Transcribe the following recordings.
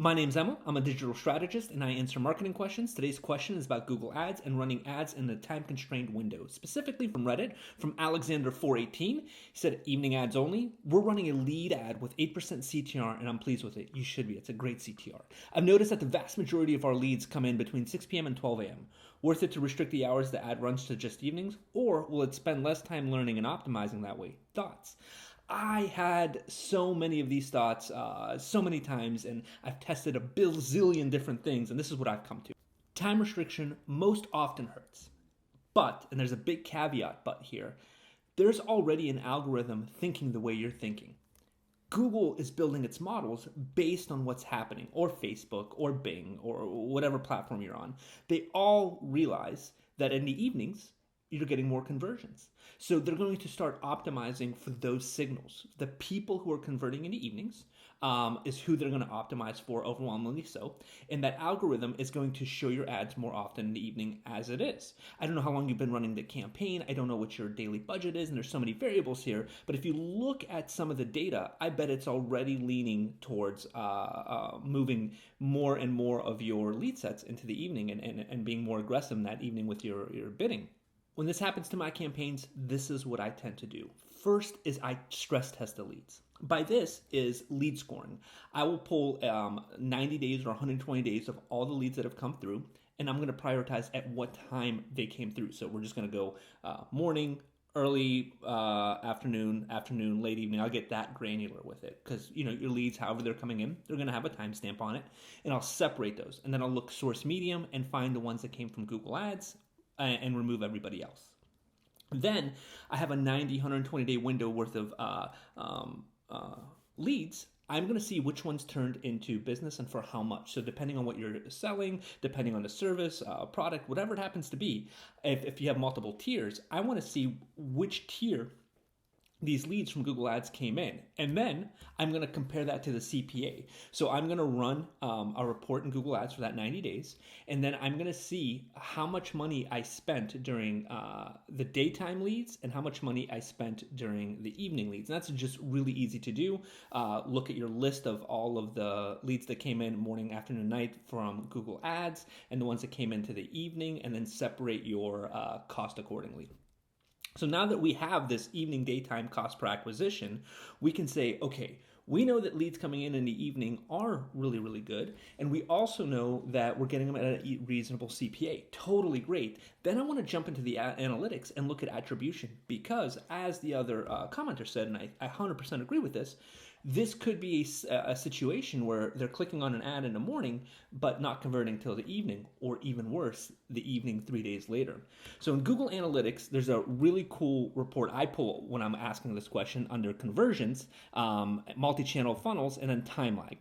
My name's Emil. I'm a digital strategist and I answer marketing questions. Today's question is about Google Ads and running ads in a time-constrained window, specifically from Reddit, from Alexander418. He said, evening ads only. We're running a lead ad with 8% CTR and I'm pleased with it. You should be. It's a great CTR. I've noticed that the vast majority of our leads come in between 6 p.m. and 12 a.m. Worth it to restrict the hours the ad runs to just evenings, or will it spend less time learning and optimizing that way? Thoughts? I had so many of these thoughts so many times, and I've tested a bazillion different things, and this is what I've come to. Time restriction most often hurts. But, and there's a big caveat but here, there's already an algorithm thinking the way you're thinking. Google is building its models based on what's happening, or Facebook, or Bing, or whatever platform you're on. They all realize that in the evenings, you're getting more conversions. So they're going to start optimizing for those signals. The people who are converting in the evenings is who they're going to optimize for, overwhelmingly so. And that algorithm is going to show your ads more often in the evening as it is. I don't know how long you've been running the campaign. I don't know what your daily budget is, and there's so many variables here. But if you look at some of the data, I bet it's already leaning towards moving more and more of your lead sets into the evening and being more aggressive in that evening with your bidding. When this happens to my campaigns, this is what I tend to do. First is I stress test the leads. By this is lead scoring. I will pull 90 days or 120 days of all the leads that have come through, and I'm going to prioritize at what time they came through. So we're just going to go morning, early afternoon, late evening. I'll get that granular with it because your leads, however they're coming in, they're going to have a timestamp on it, and I'll separate those. And then I'll look source medium and find the ones that came from Google Ads and remove everybody else. Then I have a 90, 120 day window worth of leads. I'm going to see which ones turned into business and for how much. So depending on what you're selling, depending on the service, product, whatever it happens to be, if you have multiple tiers, I want to see which tier these leads from Google Ads came in. And then I'm going to compare that to the CPA. So I'm going to run a report in Google Ads for that 90 days. And then I'm going to see how much money I spent during the daytime leads and how much money I spent during the evening leads. And that's just really easy to do. Look at your list of all of the leads that came in morning, afternoon, night from Google Ads and the ones that came into the evening, and then separate your cost accordingly. So now that we have this evening daytime cost per acquisition, we can say, okay, we know that leads coming in the evening are really, really good. And we also know that we're getting them at a reasonable CPA. Totally great. Then I want to jump into the analytics and look at attribution because, as the other commenter said, and I 100% agree with this could be a situation where they're clicking on an ad in the morning, but not converting till the evening, or even worse, the evening 3 days later. So in Google Analytics, there's a really cool report I pull when I'm asking this question under conversions, multi-channel funnels, and then time lag.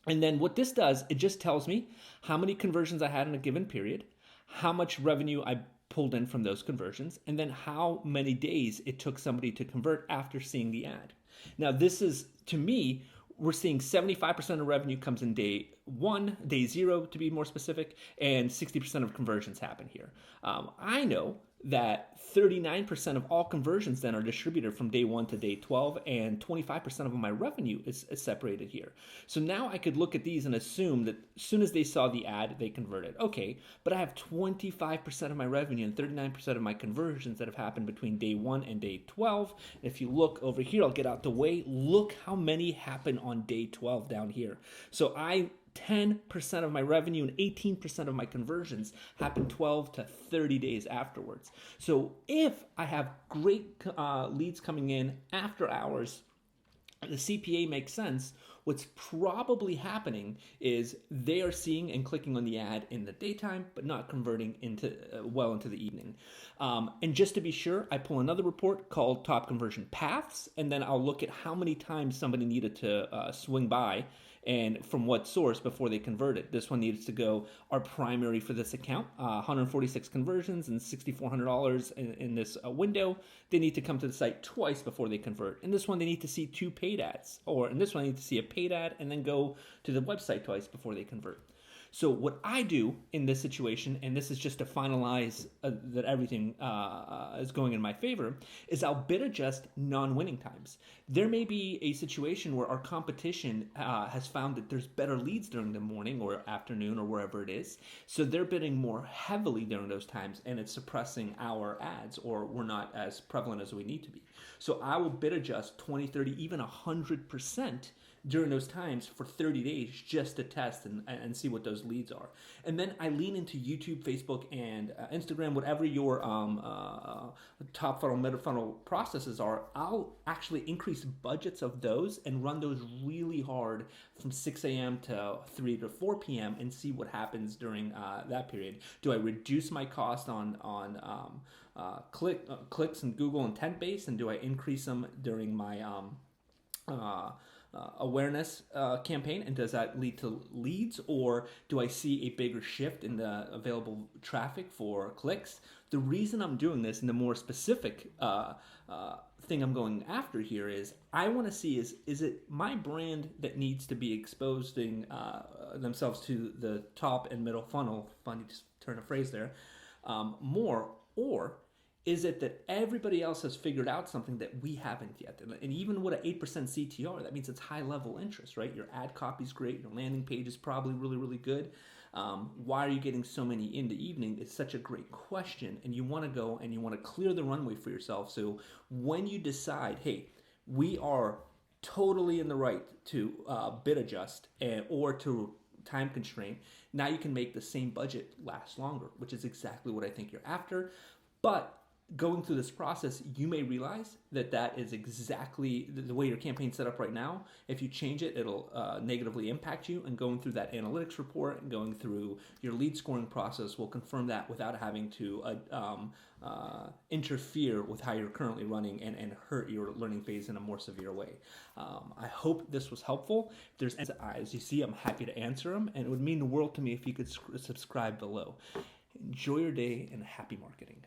And then what this does, it just tells me how many conversions I had in a given period, how much revenue I pulled in from those conversions, and then how many days it took somebody to convert after seeing the ad. Now, this is, to me, we're seeing 75% of revenue comes in day 1, day 0 to be more specific, and 60% of conversions happen here. I know that 39% of all conversions then are distributed from day 1 to day 12, and 25% of my revenue is separated here. So now I could look at these and assume that as soon as they saw the ad, they converted. Okay, but I have 25% of my revenue and 39% of my conversions that have happened between day 1 and day 12. And if you look over here, I'll get out the way. Look how many happen on day 12 down here. So 10% of my revenue and 18% of my conversions happen 12 to 30 days afterwards. So if I have great leads coming in after hours, the CPA makes sense. What's probably happening is they are seeing and clicking on the ad in the daytime, but not converting into well into the evening. And just to be sure, I pull another report called Top Conversion Paths, and then I'll look at how many times somebody needed to swing by and from what source before they converted. This one needs to go our primary for this account, 146 conversions and $6,400 in this window. They need to come to the site twice before they convert. In this one, they need to see 2 paid ads, or in this one, they need to see a paid ad and then go to the website twice before they convert. So what I do in this situation, and this is just to finalize that everything is going in my favor, is I'll bid adjust non-winning times. There may be a situation where our competition has found that there's better leads during the morning or afternoon or wherever it is, so they're bidding more heavily during those times, and it's suppressing our ads, or we're not as prevalent as we need to be. So I will bid adjust 20, 30, even 100% during those times for 30 days just to test and see what those leads are. And then I lean into YouTube, Facebook, and Instagram, whatever your top funnel, middle funnel processes are. I'll actually increase budgets of those and run those really hard from 6 a.m. to 3 to 4 p.m. and see what happens during that period. Do I reduce my cost on clicks and Google intent base, and do I increase them during my awareness campaign, and does that lead to leads, or do I see a bigger shift in the available traffic for clicks? The reason I'm doing this, and the more specific thing I'm going after here, is I want to see is it my brand that needs to be exposing themselves to the top and middle funnel, funny turn of phrase there, more, or is it that everybody else has figured out something that we haven't yet? And even with an 8% CTR, that means it's high level interest, right? Your ad copy is great. Your landing page is probably really, really good. Why are you getting so many in the evening? It's such a great question. And you want to go and you want to clear the runway for yourself. So when you decide, hey, we are totally in the right to bid adjust or to time constraint, now you can make the same budget last longer, which is exactly what I think you're after. But going through this process, you may realize that that is exactly the way your campaign's set up right now. If you change it, it'll negatively impact you. And going through that analytics report and going through your lead scoring process will confirm that without having to interfere with how you're currently running and hurt your learning phase in a more severe way. I hope this was helpful. If there's any eyes you see, I'm happy to answer them. And it would mean the world to me if you could subscribe below. Enjoy your day and happy marketing.